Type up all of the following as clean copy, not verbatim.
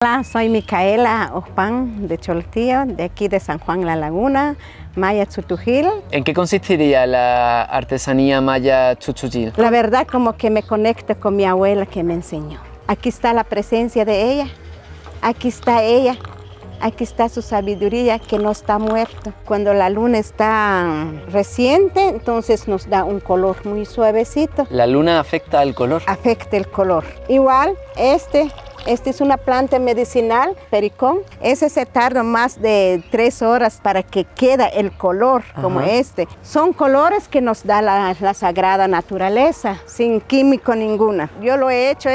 Hola, soy Micaela Ospán de Choltío, de aquí de San Juan La Laguna, Maya Chutujil. ¿En qué consistiría la artesanía maya Chutujil? La verdad, como que me conecto con mi abuela que me enseñó. Aquí está la presencia de ella, aquí está ella, aquí está su sabiduría que no está muerta. Cuando la luna está reciente, entonces nos da un color muy suavecito. ¿La luna afecta al color? Afecta el color. Igual, Este es una planta medicinal, pericón. Ese se tarda más de 3 horas para que quede el color como este. Son colores que nos da la sagrada naturaleza, sin químico ninguna. Yo lo he hecho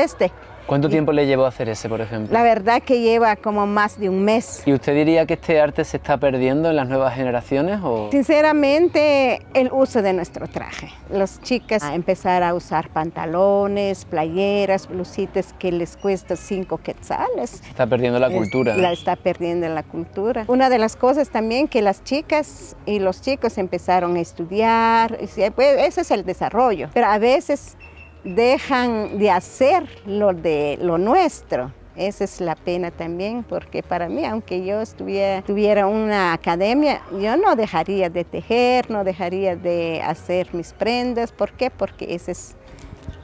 ¿Cuánto tiempo le llevó a hacer ese, por ejemplo? La verdad que lleva como más de un mes. ¿Y usted diría que este arte se está perdiendo en las nuevas generaciones? ¿O? Sinceramente, el uso de nuestro traje. Las chicas a empezar a usar pantalones, playeras, blusitas que les cuesta 5 quetzales. Está perdiendo la cultura. La está perdiendo la cultura. Una de las cosas también que las chicas y los chicos empezaron a estudiar, pues ese es el desarrollo. Pero a veces dejan de hacer lo nuestro. Esa es la pena también, porque para mí, aunque yo tuviera una academia, yo no dejaría de tejer, no dejaría de hacer mis prendas. ¿Por qué? Porque eso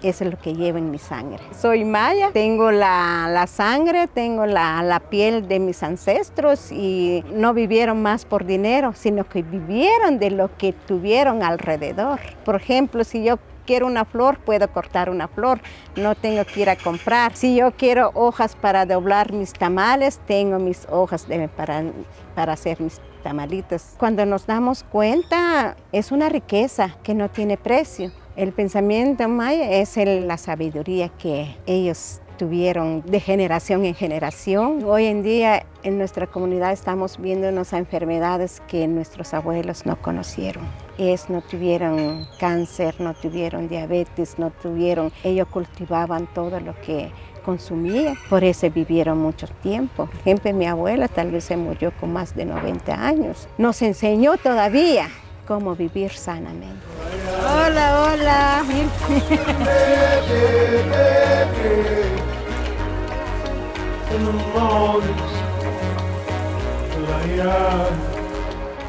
es lo que llevo en mi sangre. Soy maya, tengo la sangre, tengo la piel de mis ancestros y no vivieron más por dinero, sino que vivieron de lo que tuvieron alrededor. Por ejemplo, si yo quiero una flor, puedo cortar una flor, no tengo que ir a comprar. Si yo quiero hojas para doblar mis tamales, tengo mis hojas para hacer mis tamalitos. Cuando nos damos cuenta, es una riqueza que no tiene precio. El pensamiento maya es la sabiduría que ellos tuvieron de generación en generación. Hoy en día en nuestra comunidad estamos viendo unas enfermedades que nuestros abuelos no conocieron. No tuvieron cáncer, no tuvieron diabetes, ellos cultivaban todo lo que consumían, por eso vivieron mucho tiempo. Por ejemplo, mi abuela tal vez se murió con más de 90 años. Nos enseñó todavía cómo vivir sanamente. Hola, hola.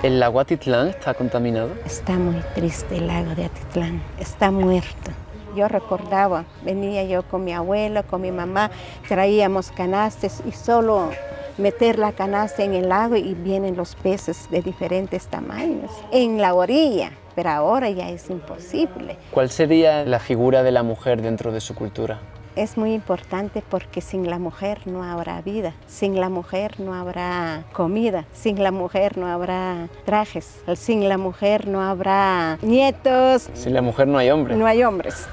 ¿El lago Atitlán está contaminado? Está muy triste el lago de Atitlán, está muerto. Yo recordaba, venía yo con mi abuela, con mi mamá, traíamos canastas y solo meter la canasta en el lago y vienen los peces de diferentes tamaños en la orilla, pero ahora ya es imposible. ¿Cuál sería la figura de la mujer dentro de su cultura? Es muy importante porque sin la mujer no habrá vida, sin la mujer no habrá comida, sin la mujer no habrá trajes, sin la mujer no habrá nietos. Sin la mujer no hay hombres. No hay hombres.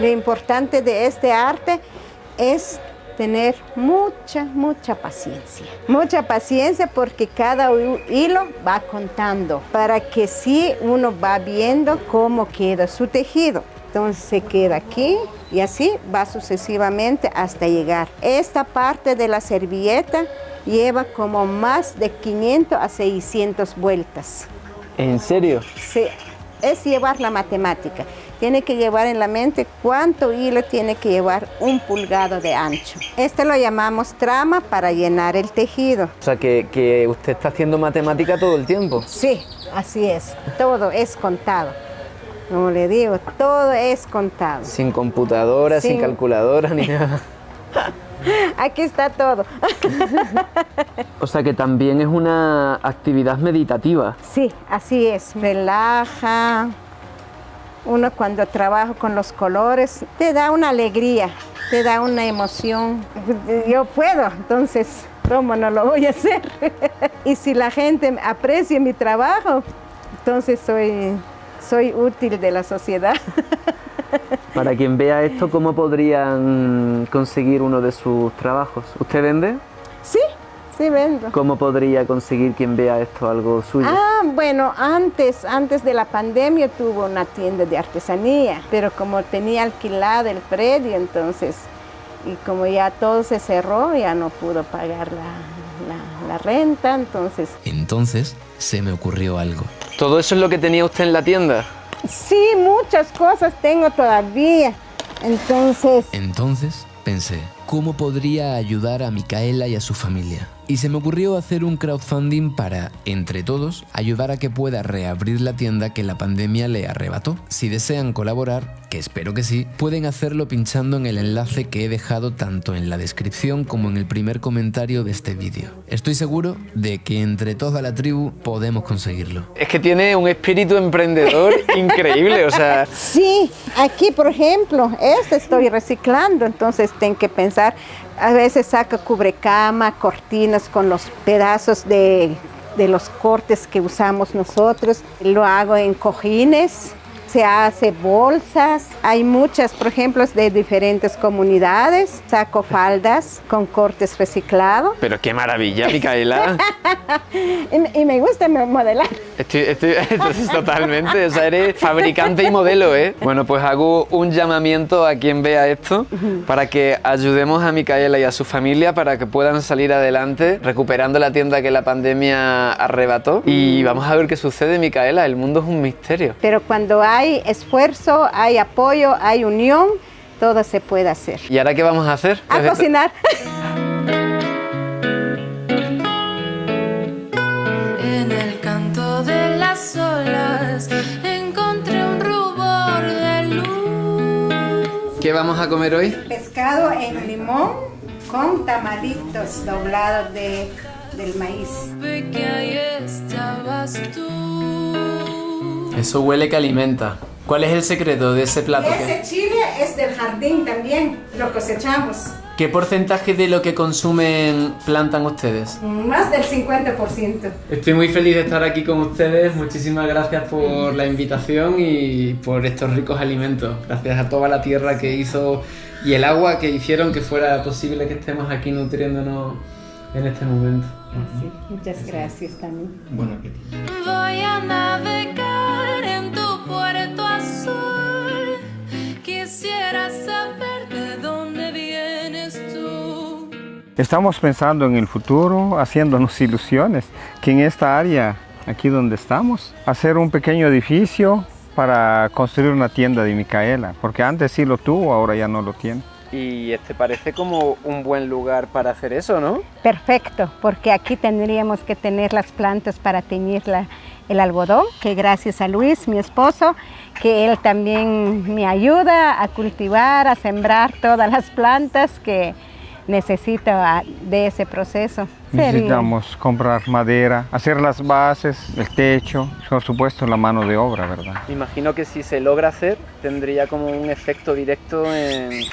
Lo importante de este arte es tener mucha paciencia. Mucha paciencia porque cada hilo va contando para que sí uno va viendo cómo queda su tejido. Entonces se queda aquí y así va sucesivamente hasta llegar. Esta parte de la servilleta lleva como más de 500 a 600 vueltas. ¿En serio? Sí, es llevar la matemática. Tiene que llevar en la mente cuánto hilo tiene que llevar un pulgado de ancho. Lo llamamos trama para llenar el tejido. O sea, que usted está haciendo matemática todo el tiempo. Sí, así es. Todo es contado. Como le digo, todo es contado. Sin computadora, sin calculadora, ni nada. Aquí está todo. O sea que también es una actividad meditativa. Sí, así es. Relaja. Uno cuando trabaja con los colores te da una alegría, te da una emoción. Yo puedo, entonces, ¿cómo no lo voy a hacer? Y si la gente aprecia mi trabajo, entonces soy útil de la sociedad. Para quien vea esto, ¿cómo podrían conseguir uno de sus trabajos? ¿Usted vende? Sí, vendo. ¿Cómo podría conseguir quien vea esto algo suyo? Bueno, antes de la pandemia tuve una tienda de artesanía, pero como tenía alquilado el predio, entonces, y como ya todo se cerró, ya no pudo pagar la renta, entonces... Entonces se me ocurrió algo. ¿Todo eso es lo que tenía usted en la tienda? Sí, muchas cosas tengo todavía. Entonces pensé, ¿cómo podría ayudar a Micaela y a su familia? Y se me ocurrió hacer un crowdfunding para, entre todos, ayudar a que pueda reabrir la tienda que la pandemia le arrebató. Si desean colaborar, que espero que sí, pueden hacerlo pinchando en el enlace que he dejado tanto en la descripción como en el primer comentario de este vídeo. Estoy seguro de que entre toda la tribu podemos conseguirlo. Es que tiene un espíritu emprendedor increíble, o sea... Sí, aquí por ejemplo, estoy reciclando, entonces tengo que pensar, a veces saco cubrecama, cortinas con los pedazos de los cortes que usamos nosotros, lo hago en cojines. Se hace bolsas, hay muchas, por ejemplo, de diferentes comunidades. Saco faldas con cortes reciclados. Pero qué maravilla, Micaela. y me gusta modelar. Estoy totalmente, o sea, eres fabricante y modelo, ¿eh? Bueno, pues hago un llamamiento a quien vea esto para que ayudemos a Micaela y a su familia para que puedan salir adelante recuperando la tienda que la pandemia arrebató. Y vamos a ver qué sucede, Micaela, el mundo es un misterio. Pero cuando hay esfuerzo, hay apoyo, hay unión, todo se puede hacer. ¿Y ahora qué vamos a hacer? A cocinar. En el canto de las olas encontré un rubor de luz. ¿Qué vamos a comer hoy? Pescado en limón con tamalitos doblados del maíz. Supe que ahí estabas tú. Eso huele que alimenta. ¿Cuál es el secreto de ese plato? Ese chile es del jardín también, lo cosechamos. ¿Qué porcentaje de lo que consumen plantan ustedes? Más del 50%. Estoy muy feliz de estar aquí con ustedes. Muchísimas gracias por la invitación y por estos ricos alimentos. Gracias a toda la tierra que hizo y el agua que hicieron que fuera posible que estemos aquí nutriéndonos en este momento. Sí, muchas gracias también. Buen apetito. Voy a navegar en tu puerto azul. Quisiera saber de dónde vienes tú. Estamos pensando en el futuro, haciéndonos ilusiones, que en esta área, aquí donde estamos, hacer un pequeño edificio para construir una tienda de Micaela, porque antes sí lo tuvo, ahora ya no lo tiene. Y este parece como un buen lugar para hacer eso, ¿no? Perfecto, porque aquí tendríamos que tener las plantas para teñir el algodón, que gracias a Luis, mi esposo, que él también me ayuda a cultivar, a sembrar todas las plantas que necesito de ese proceso. Necesitamos comprar madera, hacer las bases, el techo, por supuesto la mano de obra, ¿verdad? Me imagino que si se logra hacer, tendría como un efecto directo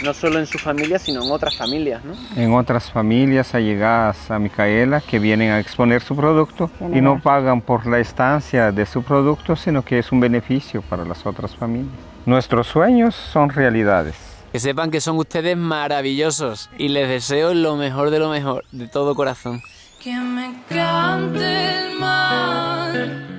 no solo en su familia, sino en otras familias, ¿no? En otras familias allegadas a Micaela que vienen a exponer su producto y no pagan por la estancia de su producto, sino que es un beneficio para las otras familias. Nuestros sueños son realidades. Que sepan que son ustedes maravillosos y les deseo lo mejor, de todo corazón. Que me cante el mar.